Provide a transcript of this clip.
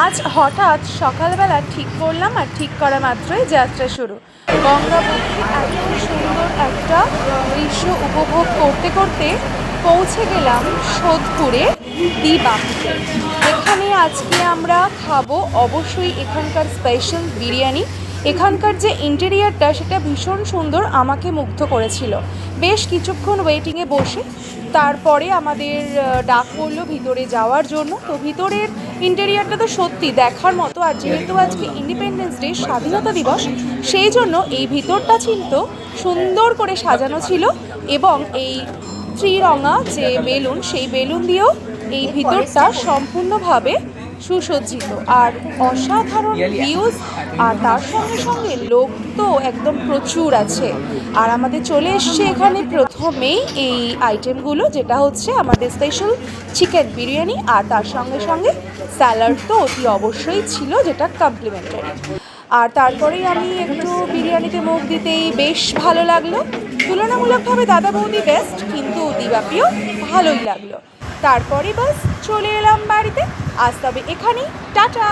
আজ হঠাৎ সকালবেলা ঠিক করলাম আর ঠিক করা মাত্রই যাত্রা শুরু। গঙ্গাবতী এত সুন্দর একটা দৃশ্য উপভোগ করতে করতে পৌঁছে গেলাম সোদপুরে দ্বিবাপিতে। এখানে আজকে আমরা খাবো অবশ্যই এখানকার স্পেশাল বিরিয়ানি। এখানকার যে ইন্টেরিয়ারটা সেটা ভীষণ সুন্দর, আমাকে মুগ্ধ করেছিল। বেশ কিছুক্ষণ ওয়েটিংয়ে বসে তারপরে আমাদের ডাক পড়লো ভিতরে যাওয়ার জন্য। তো ভিতরের ইন্টেরিয়ারটা তো সত্যি দেখার মতো। আর যেহেতু আজকে ইন্ডিপেন্ডেন্স ডে, স্বাধীনতা দিবস, সেই জন্য এই ভিতরটা কিন্তু সুন্দর করে সাজানো ছিল। এবং এই ত্রিরঙা যে বেলুন, সেই বেলুন দিয়েও এই ভিতরটা সম্পূর্ণভাবে সুসজ্জিত। আর অসাধারণ ভিউজ, আর তার সঙ্গে সঙ্গে লোক তো একদম প্রচুর আছে। আর আমাদের চলে এসছে এখানে প্রথমেই এই আইটেমগুলো, যেটা হচ্ছে আমাদের স্পেশাল চিকেন বিরিয়ানি। আর তার সঙ্গে সঙ্গে স্যালাড তো অতি অবশ্যই ছিল, যেটা কমপ্লিমেন্টারি। আর তারপরেই আমি একটু বিরিয়ানিতে মুখ দিতেই বেশ ভালো লাগলো। তুলনামূলকভাবে দাদা বৌদি বেস্ট, কিন্তু দ্বিবাপিও ভালোই লাগলো। তারপরে বাস চলে এলাম বাড়িতে। আজ তবে এখানেই, টাটা।